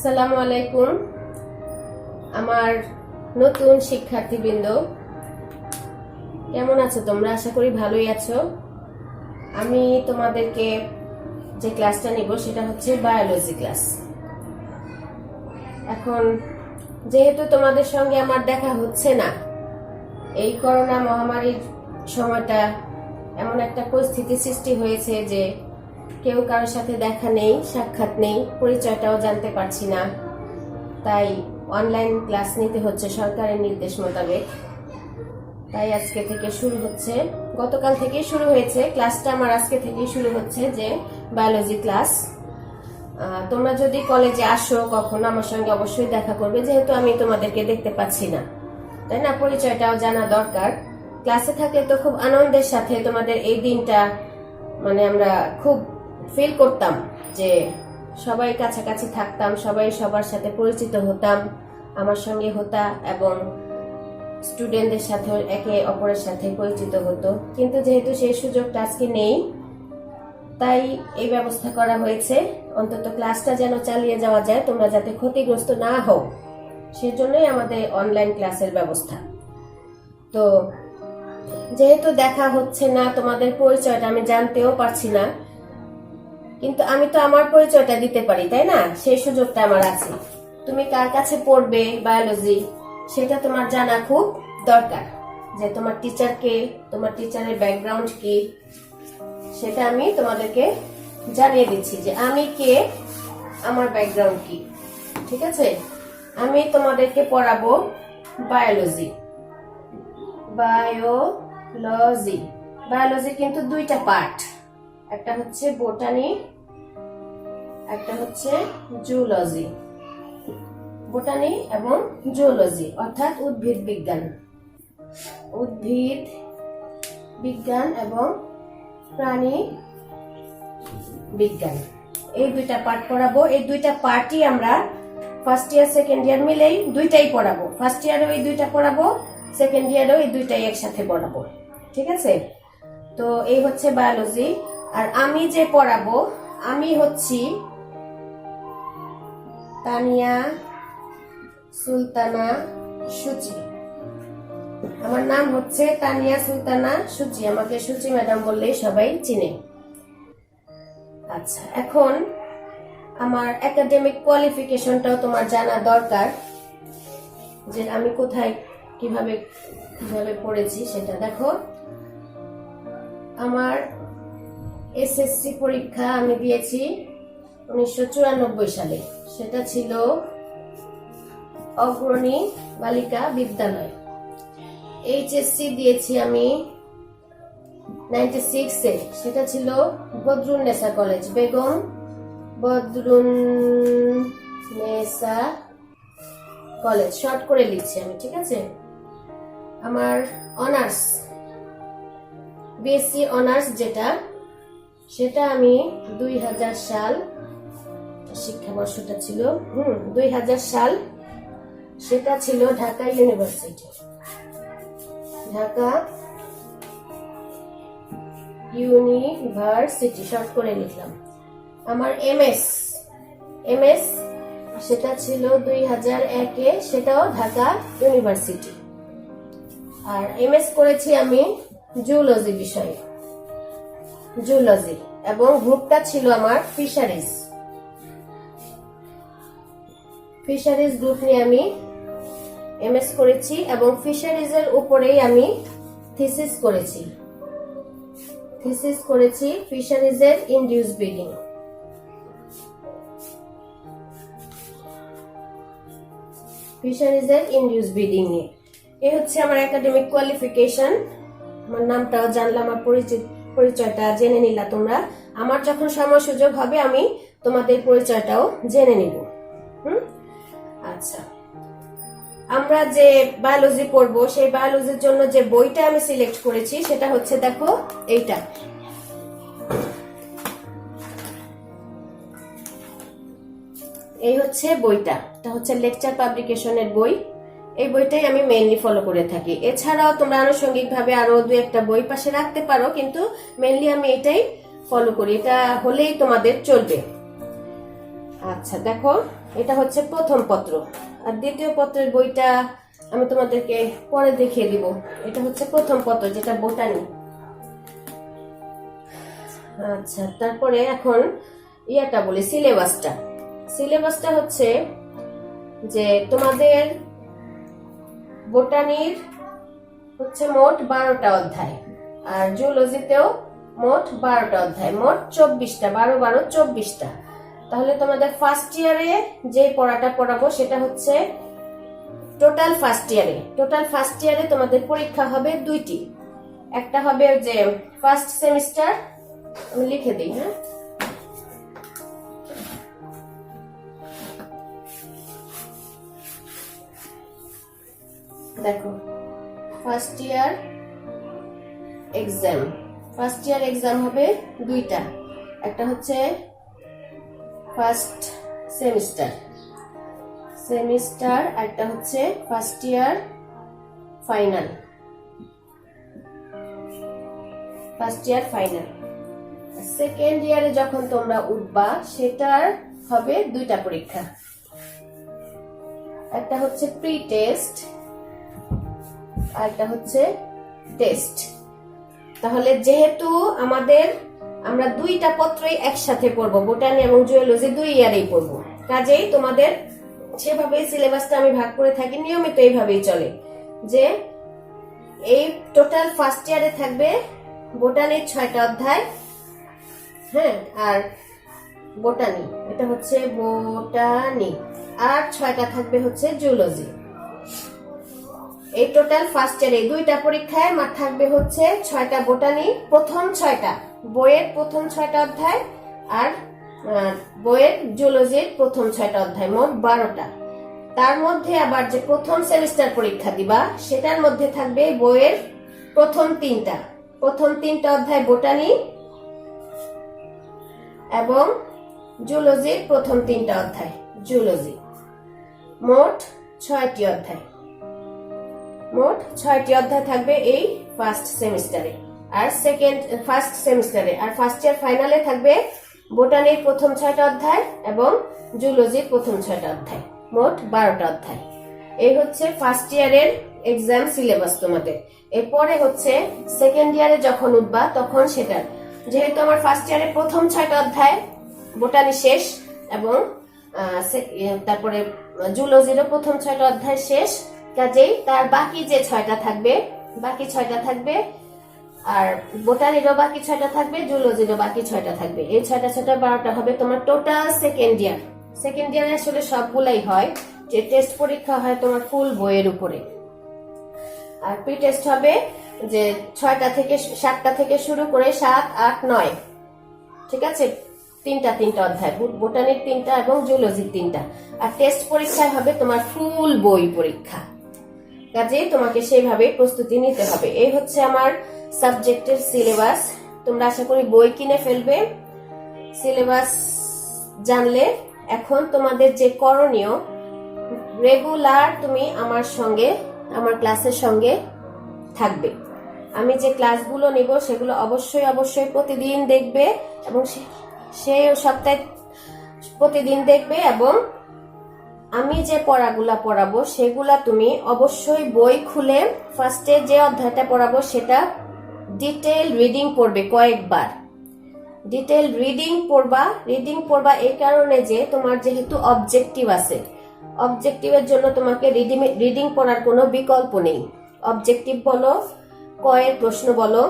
আসসালামু আলাইকুম আমার নতুন শিক্ষার্থীবৃন্দ, কেমন আছো তোমরা? আশা করি ভালোই আছো। আমি তোমাদেরকে যে ক্লাসটা নিব সেটা হচ্ছে বায়োলজি ক্লাস। এখন যেহেতু তোমাদের সঙ্গে আমার দেখা হচ্ছে না, এই করোনা মহামারীর সময়টা এমন একটা পরিস্থিতি সৃষ্টি হয়েছে যে কেউ কারোর সাথে দেখা নেই, সাক্ষাৎ নেই, পরিচয়টাও জানতে পারছি না। তাই অনলাইন ক্লাস নিতে হচ্ছে সরকারের নির্দেশ মোতাবেক। তাই আজকে থেকে শুরু হচ্ছে, গতকাল থেকেই শুরু হয়েছে ক্লাসটা, আমার আজকে থেকেই শুরু হচ্ছে যে বায়োলজি ক্লাস। তোমরা যদি কলেজে আসো কখনো আমার সঙ্গে অবশ্যই দেখা করবে, যেহেতু আমি তোমাদেরকে দেখতে পাচ্ছি না, তাই না? পরিচয়টাও জানা দরকার। ক্লাসে থাকলে তো খুব আনন্দের সাথে তোমাদের এই দিনটা আমরা খুব ফিল করতাম যে সবাই কাছাকাছি থাকতাম, সবাই সবার সাথে পরিচিত হতাম, আমার সঙ্গে হতা এবং স্টুডেন্টদের সাথে একে অপরের সাথে পরিচিত হতো। কিন্তু যেহেতু সেই সুযোগটা আজকে নেই, তাই এই ব্যবস্থা করা হয়েছে অন্তত ক্লাসটা যেন চালিয়ে যাওয়া যায়, তোমরা যাতে ক্ষতিগ্রস্ত না হও, সেজন্যই আমাদের অনলাইন ক্লাসের ব্যবস্থা। তো যেহেতু দেখা হচ্ছে না, তোমাদের পরিচয়টা আমি জানতেও পারছি না, কিন্তু আমি তো আমার পরিচয়টা দিতে পারি, তাই না? সেই সুযোগটা আমার আছে। তুমি কার কাছে পড়বে বায়োলজি, সেটা তোমার জানা খুব দরকার। যে তোমার টিচারকে, তোমার টিচারের ব্যাকগ্রাউন্ড কি, সেটা আমি তোমাদেরকে জানিয়ে দিচ্ছি যে আমি কে, আমার ব্যাকগ্রাউন্ড কি। ঠিক আছে? আমি তোমাদেরকে পড়াবো বায়োলজি। বায়োলজি বায়োলজি কিন্তু দুইটা পার্ট, একটা হচ্ছে বোটানি, একটা হচ্ছে জুলজি। বোটানি এবং জুলজি অর্থাৎ উদ্ভিদ বিজ্ঞান, উদ্ভিদ বিজ্ঞান এবং প্রাণী বিজ্ঞান, এই দুইটা পার্ট পড়াবো। এই দুইটা পার্টই আমরা ফার্স্ট ইয়ার সেকেন্ড ইয়ার মিলেই দুইটাই পড়াবো। ফার্স্ট ইয়ারেও এই দুইটা পড়াবো, সেকেন্ড ইয়ারেও এই দুইটাই একসাথে পড়াবো। ঠিক আছে? তো এই হচ্ছে বায়োলজি। আর আমি যে পড়াবো, আমি হচ্ছি তানিয়া সুলতানা সূচি। আমার নাম হচ্ছে তানিয়া সুলতানা সূচি, আমাকে সূচি ম্যাডাম বললেই সবাই চিনে। আচ্ছা, এখন আমার একাডেমিক কোয়ালিফিকেশনটাও তোমার জানা দরকার, যে আমি কোথায় কিভাবে পড়েছি সেটা দেখো। আমার এসএসসি পরীক্ষা আমি দিয়েছি 1994 সালে, সেটা ছিল অগ্রণী বালিকা বিদ্যালয়। এইচএসসি দিয়েছি আমি 96-এ, সেটা ছিল Badrunnesa college, Begum Badrunnesa college, short করে লিখছি আমি। ঠিক আছে? আমার অনার্স, বিএসসি অনার্স যেটা, সেটা আমি 2000 সাল, শিক্ষাবর্ষটা ছিল 2000 সাল, সেটা ছিল Dhaka university, Dhaka university short করে লিখলাম। আমার এমএস সেটা ছিল 2001-এ, সেটাও ঢাকা ইউনিভার্সিটি। আর এমএস করেছি আমি জুলজি বিষয়ে, জুলজি, এবং গ্রুপটা ছিল আমার ফিশারিজ গ্রুপ নিয়ে আমি এমএস করেছি এবং ফিশারিজের উপরেই আমি থিসিস করেছি ফিশারিজের ইনডিউস ব্রিডিং। নিয়ে। এই হচ্ছে আমার একাডেমিক কোয়ালিফিকেশন। আমার নামটাও জানলাম, আমার পরিচয়টা জেনে নিলা তোমরা। আমার যখন সময় সুযোগ হবে আমি তোমাদের পরিচয়টাও জেনে নিব। আচ্ছা, আমরা যে বায়োলজি পড়বো, সেই বায়োলজির জন্য যে বইটা আমি সিলেক্ট করেছি সেটা হচ্ছে, দেখো এইটা। এই হচ্ছে বইটা, এটা হচ্ছে লেকচার পাবলিকেশনের বই। এই বইটাই আমি মেইনলি ফলো করে থাকি। এছাড়াও তোমরা আনুষঙ্গিক ভাবে আরো দু একটা বই পাশে রাখতে পারো, কিন্তু মেইনলি আমি এটাই ফলো করি, এটা হলেই তোমাদের চলবে। আচ্ছা দেখো, এটা হচ্ছে প্রথম পত্র, আর দ্বিতীয় পত্রের বইটা আমি তোমাদেরকে পরে দেখিয়ে দিব। এটা হচ্ছে প্রথম পত্র, যেটা বোটানি। আচ্ছা, তারপরে এখন ইয়াটা বলি, সিলেবাসটা। সিলেবাসটা হচ্ছে যে তোমাদের বোটানির হচ্ছে মোট 12টা অধ্যায়, আর জুলজিতেও মোট 12টা অধ্যায়, মোট 24টা, 12 12 24টা। তাহলে তোমাদের ফার্স্ট ইয়ারে যে পড়াটা পড়াবো সেটা হচ্ছে টোটাল ফার্স্ট ইয়ারে তোমাদের পরীক্ষা হবে 2টি। একটা হবে যে ফার্স্ট সেমিস্টার, আমি লিখে দিই, হ্যাঁ, দেখো, ফার্স্ট ইয়ার এক্সাম হবে 2টা। একটা হচ্ছে ফার্স্ট সেমিস্টার, একটা হচ্ছে ফার্স্ট ইয়ার ফাইনাল। সেকেন্ড ইয়ারে যখন তোমরা উঠবা সেটার হবে 2টা পরীক্ষা, একটা হচ্ছে প্রি টেস্ট আর একটা হচ্ছে টেস্ট। তাহলে যেহেতু আমরা 2টা পত্রই একসাথে পড়বো, বোটানি এবং জুওলজি 2 ইয়ারেই পড়বো, কাজেই তোমাদের সেভাবেই সিলেবাসটা আমি ভাগ করে থাকি, নিয়মিত এইভাবেই চলে যে এই টোটাল ফার্স্ট ইয়ারে থাকবে বোটানির 6টা অধ্যায়, হ্যাঁ, আর বোটানি, এটা হচ্ছে বোটানি, আর 6টা থাকবে হচ্ছে জুওলজি। এই টোটাল ফার্স্ট ইয়ারে 2টা পরীক্ষায় থাকবে হচ্ছে 6টা বোটানি, প্রথম 6টা বইয়ের প্রথম 6টা অধ্যায়, আর বইয়ের জুওলজির প্রথম 6টা অধ্যায়, মোট 12টা। তার মধ্যে আবার যে প্রথম সেমিস্টার পরীক্ষা দিবা সেটার মধ্যে থাকবে বইয়ের প্রথম 3টা অধ্যায় বোটানি এবং জুওলজির প্রথম 3টা অধ্যায় জুওলজি, মোট 6টি অধ্যায়। মোট 6টি অধ্যায় থাকবে এই ফার্স্ট সেমিস্টারে, আর ফার্স্ট সেমিস্টারে, আর ফার্স্ট ইয়ার ফাইনালে থাকবে বোটানির প্রথম 6টা অধ্যায় এবং জুওলজির প্রথম 6টা অধ্যায়, মোট 12টা অধ্যায়। এই হচ্ছে ফার্স্ট ইয়ারের এক্সাম সিলেবাস তোমাদের। এরপরে হচ্ছে সেকেন্ড ইয়ারে যখন উঠবা তখন সেটার, যেহেতু আমার ফার্স্ট ইয়ারে প্রথম 6টা অধ্যায় বোটানি শেষ এবং তারপরে জুওলজিরও প্রথম 6টা অধ্যায় শেষ, কাজেই তার বাকি যে 6টা থাকবে, আর বোটানিরও বাকি 6টা থাকবে, জুওলজিরও বাকি 6টা থাকবে। এই 6টা 12টা হবে তোমার টোটাল সেকেন্ড ইয়ারে। আসলে সবগুলাই হয়, যে টেস্ট পরীক্ষা হয় তোমার ফুল বইয়ের উপরে, আর প্রি টেস্ট হবে যে 7টা থেকে শুরু করে 7, 8, 9, ঠিক আছে, 3টা অধ্যায়, বোটানির 3টা এবং জুওলজির 3টা। আর টেস্ট পরীক্ষায় হবে তোমার ফুল বই পরীক্ষা, কাজেই তোমাকে সেইভাবে প্রস্তুতি নিতে হবে। এই হচ্ছে আমার সাবজেক্টের সিলেবাস। তোমরা আশা করি বই কিনে ফেলবে সিলেবাস জানলে। এখন তোমাদের যে করণীয়, রেগুলার তুমি আমার ক্লাসের সঙ্গে থাকবে। আমি যে ক্লাসগুলো নিব সেগুলো অবশ্যই প্রতিদিন দেখবে, এবং সেই সপ্তাহে প্রতিদিন দেখবে, এবং আমি যে পড়াগুলা পড়াবো সেগুলা তুমি অবশ্যই বই খুলে ফার্স্টে যে অধ্যায়টা পড়াবো সেটা ডিটেইল রিডিং পড়বে, কয়েকবার ডিটেইল রিডিং পড়বা। এই কারণে যে তোমার যেহেতু অবজেক্টিভ আছে, অবজেক্টিভের জন্য তোমাকে রিডিং পড়ার কোনো বিকল্প নেই। অবজেক্টিভ বলো, কয়ের প্রশ্ন বলো,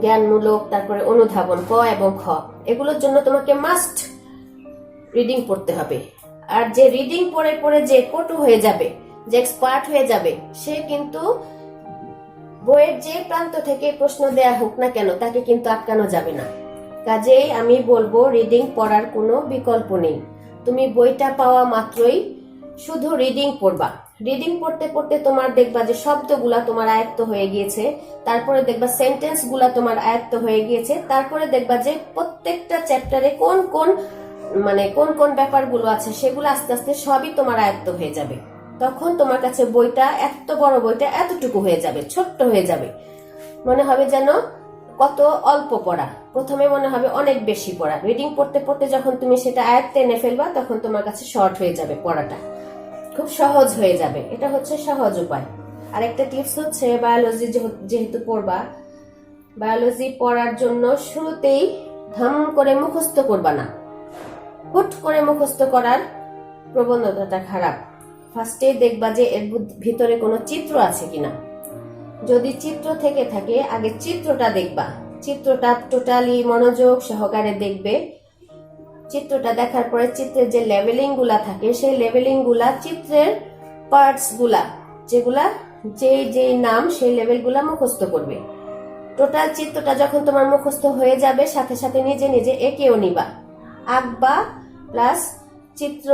জ্ঞানমূলক, তারপরে অনুধাবন, ক এবং খ, এগুলোর জন্য তোমাকে মাস্ট রিডিং পড়তে হবে। আর যে রিডিং পড়ে যে পটু হয়ে যাবে, যে এক্সপার্ট হয়ে যাবে, সে কিন্তু বইয়ের যে প্রান্ত থেকে প্রশ্ন দেয়া হোক না কেন তাকে কিন্তু আটকানো যাবে না। কাজেই আমি বলবো রিডিং পড়ার কোনো বিকল্প নেই। তুমি বইটা পাওয়া মাত্রই শুধু রিডিং পড়বা। রিডিং পড়তে তোমার দেখবা যে শব্দগুলা তোমার আয়ত্ত হয়ে গিয়েছে, তারপরে দেখবা সেন্টেন্স গুলা তোমার আয়ত্ত হয়ে গিয়েছে, তারপরে দেখবা যে প্রত্যেকটা চ্যাপ্টারে কোন কোন ব্যাপারগুলো আছে সেগুলো আস্তে আস্তে সবই তোমার আয়ত্ত হয়ে যাবে। তখন তোমার কাছে বইটা, এত বড় বইটা এতটুকু হয়ে যাবে, ছোট্ট হয়ে যাবে, মনে হবে যেন কত অল্প পড়া, প্রথমে মনে হবে অনেক বেশি পড়া, রিডিং পড়তে পড়তে যখন তুমি সেটা আয়ত্তে এনে ফেলবা তখন তোমার কাছে শর্ট হয়ে যাবে, পড়াটা খুব সহজ হয়ে যাবে। এটা হচ্ছে সহজ উপায়। আরেকটা টিপস হচ্ছে, বায়োলজি যেহেতু পড়বা, বায়োলজি পড়ার জন্য শুরুতেই ধাম করে মুখস্থ করবা না, হুট করে মুখস্থ করার প্রবণতাটা খারাপ। ফার্স্টে দেখবা যে এর ভিতরে কোনো চিত্র আছে কিনা, যদি চিত্র থেকে থাকে আগে চিত্রটা দেখবা, চিত্রটা টোটালি মনোযোগ সহকারে দেখবে। চিত্রটা দেখার পরে চিত্রের যে লেভেলিং গুলা থাকে সেই লেভেলিং গুলা, চিত্রের পার্টস গুলা যেগুলা যে নাম সেই লেভেল গুলা মুখস্থ করবে। টোটাল চিত্রটা যখন তোমার মুখস্থ হয়ে যাবে সাথে সাথে নিজে নিজে এঁকেও নিবা, আঁকবা, প্লাস চিত্র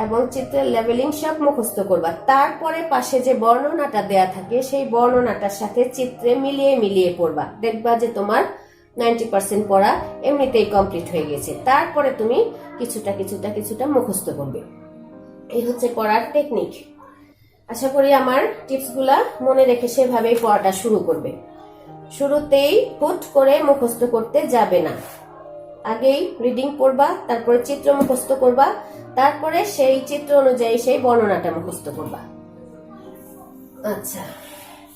এবং চিত্রের লেভেলিং সব মুখস্থ করবা। তারপরে পাশে যে বর্ণনাটা দেয়া থাকে সেই বর্ণনাটার সাথে চিত্রে মিলিয়ে মিলিয়ে পড়বা, দেখবা যে তোমার 90% পড়া এমনিতেই কমপ্লিট হয়ে গেছে। তারপরে তুমি কিছুটা কিছুটা কিছুটা মুখস্থ করবে। এই হচ্ছে পড়ার টেকনিক। আশা করি আমার টিপসগুলা মনে রেখে সেভাবেই পড়াটা শুরু করবে। শুরুতেই হুট করে মুখস্থ করতে যাবে না, আগেই রিডিং পড়বা, তারপরে চিত্র মুখস্থ করবা, তারপরে সেই চিত্র অনুযায়ী সেই বর্ণনাটা মুখস্থ করবা। আচ্ছা,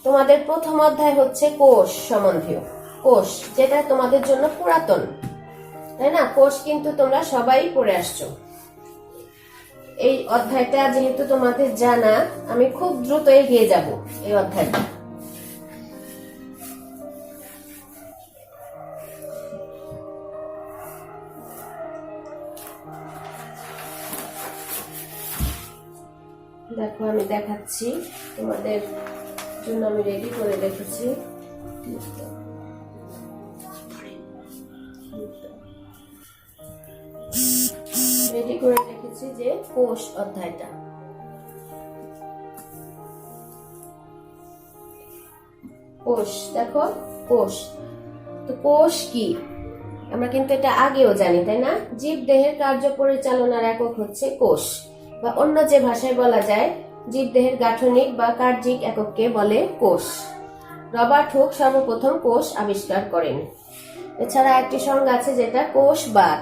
তোমাদের প্রথম অধ্যায় হচ্ছে কোষ সম্বন্ধীয়। কোষ, যেটা তোমাদের জন্য পুরাতন, তাই না? কোষ কিন্তু তোমরা সবাই পড়ে আসছো। এই অধ্যায়টা যেহেতু তোমাদের জানা, আমি খুব দ্রুত এগিয়ে যাব এই অধ্যায়টা। দেখো আমি দেখাচ্ছি, তোমাদের জন্য আমি রেডি করে রেখেছি। রেডি করে রেখেছি যে কোষ অধ্যায়টা। কোষ, দেখো কোষ, তো কোষ কি আমরা কিন্তু এটা আগেও জানি, তাই না? জীব দেহের কার্য পরিচালনার একক হচ্ছে কোষ, বা অন্য যে ভাষায় বলা যায় জীবদেহের গাঠনিক বা কার্যিক একককে বলে কোষ। রবার্ট হুক সর্বপ্রথম কোষ আবিষ্কার করেন। এছাড়া একটি সংজ্ঞা আছে যেটা কোষবাদ।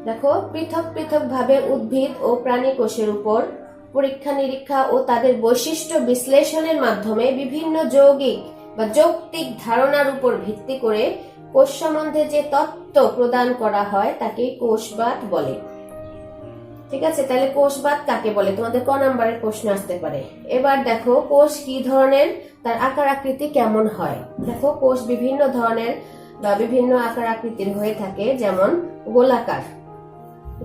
দেখো, পৃথক পৃথক ভাবে উদ্ভিদ ও প্রাণী কোষের উপর পরীক্ষা নিরীক্ষা ও তাদের বৈশিষ্ট্য বিশ্লেষণের মাধ্যমে বিভিন্ন যৌগিক বা যৌক্তিক ধারণার উপর ভিত্তি করে কোষ সম্বন্ধে যে তত্ত্ব প্রদান করা হয় তাকে কোষবাদ বলে। ঠিক আছে, তাহলে কোষবাদ কাকে বলে? তোমাদের ক নাম্বারের প্রশ্ন আসতে পারে। এবার দেখো কোষ কি ধরনের, তার আকার আকৃতি কেমন হয়। দেখো, কোষ বিভিন্ন ধরনের বা বিভিন্ন আকার আকৃতির হয়ে থাকে, যেমন গোলাকার।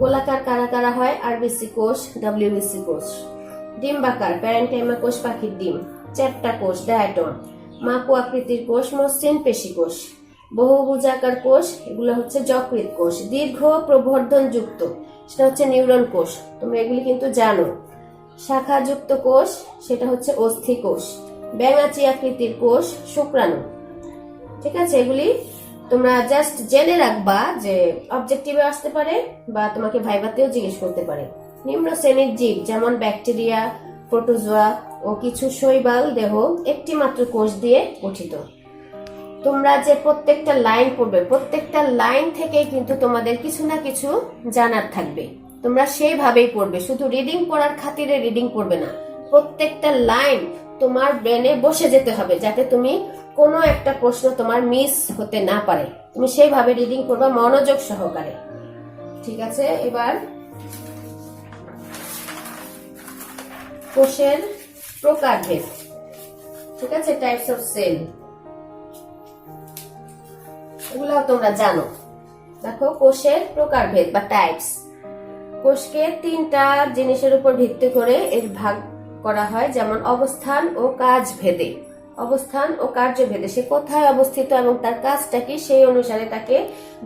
গোলাকার কারা কারা হয়? আরবিসি কোষ, ডব্লিউবিসি কোষ। ডিম্বাকার, প্যারেনকাইমা কোষ পাখির ডিম। চ্যাপ্টা কোষ, ডায়াটম। মাকু আকৃতির কোষ, মসৃণ পেশি কোষ। বহুভুজাকার কোষ, এগুলো হচ্ছে যকৃৎ কোষ। দীর্ঘ প্রবর্ধন যুক্ত, সেটা হচ্ছে নিউরন কোষ, তোমরা এগুলি কিন্তু জানো। শাখাযুক্ত কোষ, সেটা হচ্ছে অস্থি কোষ। ব্যাঙাচি আকৃতির কোষ, শুক্রাণু। ঠিক আছে, এগুলি তোমরা জাস্ট জেনে রাখবা যে অবজেক্টিভে আসতে পারে বা তোমাকে ভাইভাতেও জিজ্ঞেস করতে পারে। নিম্ন শ্রেণীর জীব যেমন ব্যাকটেরিয়া, প্রোটোজোয়া ও কিছু শৈবাল দেহ একটি মাত্র কোষ দিয়ে গঠিত। তোমরা যে প্রত্যেকটা লাইন পড়বে, প্রত্যেকটা লাইন থেকে কিন্তু তোমাদের কিছু না কিছু জানার থাকবে, তোমরা সেইভাবেই পড়বে। শুধু রিডিং পড়ার খাতিরে রিডিং পড়বে না, প্রত্যেকটা লাইন তোমার ব্রেনে বসে যেতে হবে, যাতে তুমি কোনো একটা প্রশ্ন তোমার মিস হতে না পারে। তুমি সেইভাবে রিডিং করবা মনোযোগ সহকারে। ঠিক আছে, এবার কোষের প্রকারভেদ। ঠিক আছে, টাইপস অফ সেল, এগুলাও তোমরা জানো। দেখো, কোষের প্রকারভেদ বা টাইপস। কোষকে তিনটা জিনিসের উপর ভিত্তি করে এর ভাগ করা হয়, যেমন অবস্থান ও কাজ ভেদে। অবস্থান ও কার্য ভেদে, সে কোথায় অবস্থিত এবং তার কাজটা কি, সেই অনুসারে তাকে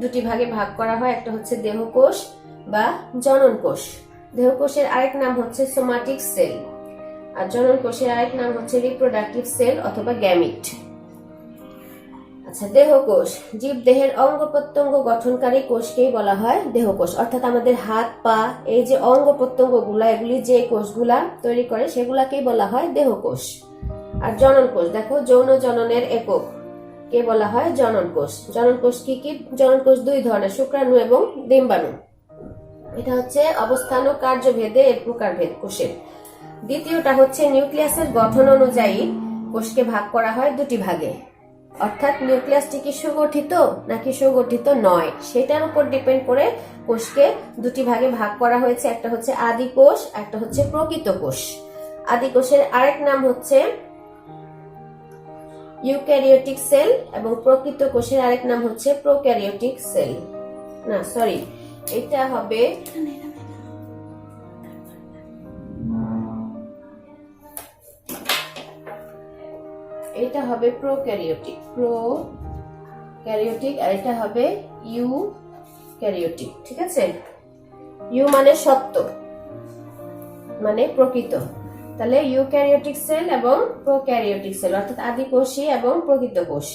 দুটি ভাগে ভাগ করা হয়। একটা হচ্ছে দেহকোষ বা জনন কোষ। দেহকোষের আরেক নাম হচ্ছে সোমাটিক সেল, আর জনন কোষের আরেক নাম হচ্ছে রিপ্রোডাক্টিভ সেল অথবা গ্যামিট। আচ্ছা, দেহকোষ, জীব দেহের অঙ্গ প্রত্যঙ্গ গঠনকারী কোষকেই বলা হয় দেহকোষ। অর্থাৎ আমাদের হাত পা, এই যে অঙ্গ প্রত্যঙ্গ গুলা, এগুলি যে কোষগুলা তৈরি করে সেগুলাকেই বলা হয় দেহকোষ। আর জনন কোষ, দেখো, যৌন জননের একক, কে বলা হয় জনন কোষ। জনন কোষ কি কি? জনন কোষ দুই ধরনের, শুক্রাণু এবং ডিম্বাণু। এটা হচ্ছে অবস্থান ও কার্যভেদে এর প্রকারভেদ কোষের। দ্বিতীয়টা হচ্ছে নিউক্লিয়াসের গঠন অনুযায়ী কোষকে ভাগ করা হয় দুটি ভাগে, অর্থাৎ নিউক্লিয়াসটি কি সুগঠিত নাকি সুগঠিত নয় সেটার উপর ডিপেন্ড করে কোষকে দুটি ভাগে ভাগ করা হয়েছে। একটা হচ্ছে আদি কোষ, একটা হচ্ছে প্রকৃত কোষ। আদি কোষের আরেক নাম হচ্ছে ইউক্যারিওটিক সেল এবং প্রকৃত কোষের আরেক নাম হচ্ছে প্রোক্যারিওটিক সেল। না সরি, এটা হবে প্রোক্যারিওটিক আর এটা হবে ইউক্যারিওটিক। ঠিক আছে, ইউ মানে সত্য, মানে প্রকৃত। তাহলে ইউক্যারিওটিক সেল এবং প্রোক্যারিওটিক সেল অর্থাৎ আদি কোষী এবং প্রকৃত কোষ।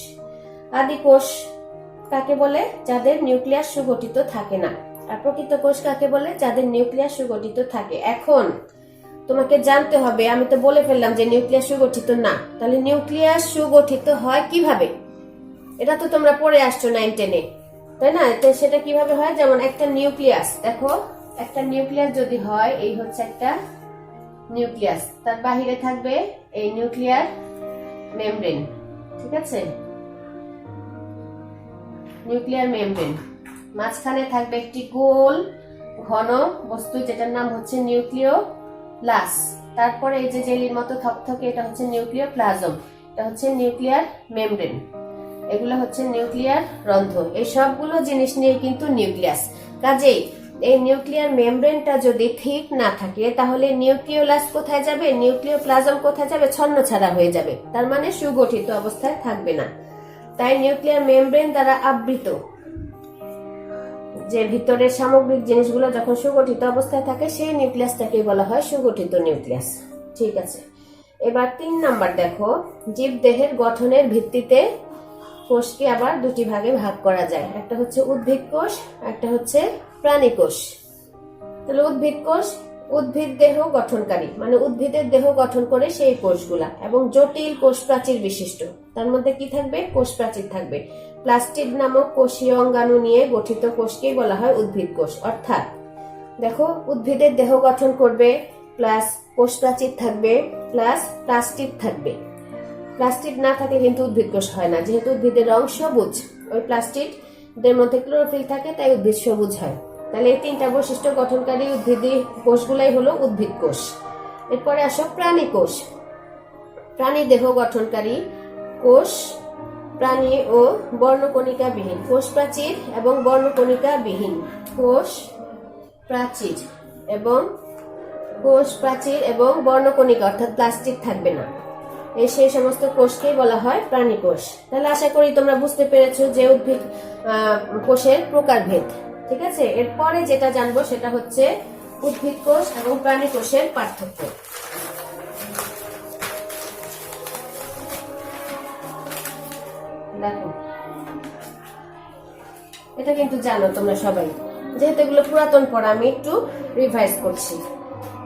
আদি কোষ কাকে বলে? যাদের নিউক্লিয়াস সুগঠিত থাকে না। আর প্রকৃত কোষ কাকে বলে? যাদের নিউক্লিয়াস সুগঠিত থাকে। এখন তোমাকে জানতে হবে, আমি তো বলে ফেললাম যে নিউক্লিয়াস সুগঠিত না, তাহলে নিউক্লিয়াস সুগঠিত হয় কিভাবে? এটা তো তোমরা পড়ে আসছো 9-10-এ, তাই না? সেটা কিভাবে হয়? যেমন একটা নিউক্লিয়াস, দেখো একটা নিউক্লিয়াস যদি হয়, এই হচ্ছে একটা নিউক্লিয়াস, তার বাহিরে থাকবে এই নিউক্লিয়ার মেমব্রেন। ঠিক আছে, নিউক্লিয়ার মেমব্রেন, মাঝখানে থাকবে একটি গোল ঘন বস্তু যেটার নাম হচ্ছে নিউক্লিওলাস। তারপরে এই যে জেলির মতো থকথকে, এটা হচ্ছে নিউক্লিওপ্লাজম, এটা হচ্ছে নিউক্লিয়ার মেমব্রেন, এগুলো হচ্ছে নিউক্লিয়ার রন্ধ্র। এই সবগুলো জিনিস নিয়ে কিন্তু নিউক্লিয়াস। কাজেই এই নিউক্লিয়ার মেমব্রেনটা যদি ঠিক না থাকে তাহলে নিউক্লিওলাস কোথায় যাবে, নিউক্লিওপ্লাজম কোথায় যাবে? ছন্নছাড়া হয়ে যাবে, তার মানে সুগঠিত অবস্থায় থাকবে না। তাই নিউক্লিয়ার মেমব্রেন দ্বারা আবৃত যে ভিতরের সামগ্রিক জিনিসগুলো যখন সুগঠিত অবস্থায় থাকে সেই নিউক্লিয়াসটাকে বলা হয় সুগঠিত নিউক্লিয়াস। ঠিক আছে, এবার 3 নাম্বার দেখো, জীবদেহের গঠনের ভিত্তিতে কোষকে আবার দুটি ভাগে ভাগ করা যায়। একটা হচ্ছে উদ্ভিদ কোষ, একটা হচ্ছে প্রাণী কোষ। তাহলে উদ্ভিদ কোষ উদ্ভিদ দেহ গঠনকারী, মানে উদ্ভিদের দেহ গঠন করে সেই কোষগুলা, এবং জটিল কোষ প্রাচীর বিশিষ্ট। তার মধ্যে কি থাকবে? কোষ প্রাচীর থাকবে। প্লাস্টিড নামক কোষীয় অঙ্গাণু নিয়ে গঠিত কোষকেই বলা হয় উদ্ভিদ কোষ। অর্থাৎ দেখো, উদ্ভিদের দেহ গঠন করবে, প্লাস কোষ প্রাচীর থাকবে, প্লাস প্লাস্টিড থাকবে। প্লাস্টিড না থাকে কিন্তু উদ্ভিদ কোষ হয় না, যেহেতু উদ্ভিদের রং সবুজ, ওই প্লাস্টিডের মধ্যে ক্লোরোফিল থাকে, তাই উদ্ভিদ সবুজ হয়। তাহলে এই 3টা বৈশিষ্ট্য গঠনকারী উদ্ভিদী কোষগুলাই হলো উদ্ভিদ কোষ। এরপরে আসো প্রাণী কোষ। প্রাণী দেহ গঠনকারী কোষ প্রাণী ও বর্ণকণিকা বিহীন, কোষ প্রাচীর এবং বর্ণকণিকা বিহীন, কোষ প্রাচীর এবং বর্ণকণিকা অর্থাৎ প্লাস্টিক থাকবে না, এই সেই সমস্ত কোষকেই বলা হয় প্রাণী কোষ। তাহলে আশা করি তোমরা বুঝতে পেরেছো যে উদ্ভিদ কোষের প্রকারভেদ। ঠিক আছে, এরপরে যেটা জানবো সেটা হচ্ছে উদ্ভিদ কোষ এবং প্রাণী কোষের পার্থক্য। দেখো, এটা কিন্তু জানো তোমরা সবাই, যেহেতু এগুলো পুরাতন পড়া, আমি একটু রিভাইজ করছি,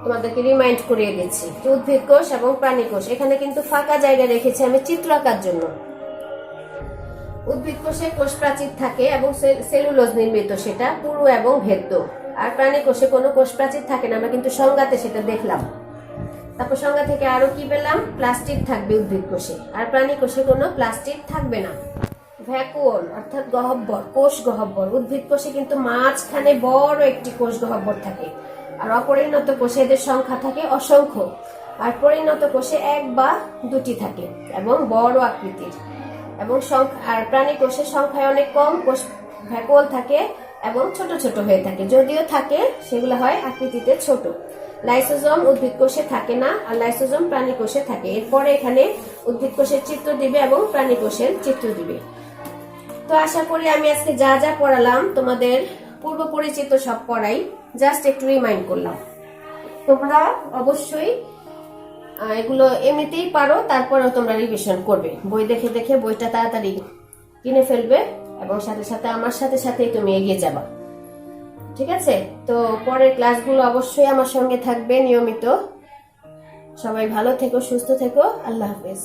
তোমাদেরকে রিমাইন্ড করিয়ে দিচ্ছি। উদ্ভিদ কোষ এবং প্রাণী কোষ, এখানে কিন্তু ফাঁকা জায়গা রেখেছি আমি চিত্র আঁকার জন্য। উদ্ভিদ কোষে কোষ প্রাচীর থাকে এবং সেলুলোজ নির্মিত, সেটা পুরু এবং ভেদ্য। আর প্রাণী কোষে কোনো কোষ প্রাচীর থাকে না, আমরা কিন্তু সংজ্ঞাতে সেটা দেখলাম। তারপর সংজ্ঞা থেকে আরো কি পেলাম? প্লাস্টিড থাকবে উদ্ভিদ কোষে, আর প্রাণী কোষে কোনো প্লাস্টিড থাকবে না। ভ্যাকুওল অর্থাৎ গহ্বর, কোষ গহ্বর, উদ্ভিদ কোষে কিন্তু মাঝখানে বড় একটি কোষ গহ্বর থাকে, আর অপরিণত কোষে এদের সংখ্যা থাকে অসংখ্য, আর পরিণত কোষে 1 বা 2টি থাকে এবং বড় আকৃতির। এবং আর প্রাণী কোষের সংখ্যায় অনেক কম, কোষ ভ্যাকুওল থাকে এবং ছোট ছোট হয়ে থাকে, যদিও থাকে সেগুলো হয় আকৃতিতে ছোট। লাইসোজোম উদ্ভিদ কোষে থাকে না, আর লাইসোজোম প্রাণী কোষে থাকে। এরপরে এখানে উদ্ভিদ কোষের চিত্র দিবে এবং প্রাণী কোষের চিত্র দিবে। তো আশা করি আমি আজকে যা যা পড়ালাম তোমাদের পূর্ব পরিচিত সব পড়াই, জাস্ট একটু রিমাইন্ড করলাম। তোমরা অবশ্যই এগুলো এমনিতেই পারো, তারপরেও তোমরা রিভিশন করবে, বই দেখে দেখে বইটা তাড়াতাড়ি কিনে ফেলবে এবং সাথে সাথে আমার সাথে সাথেই তুমি এগিয়ে যাবা। ঠিক আছে, তো পরের ক্লাসগুলো অবশ্যই আমার সঙ্গে থাকবে নিয়মিত। সবাই ভালো থেকো, সুস্থ থেকো, আল্লাহ হাফেজ।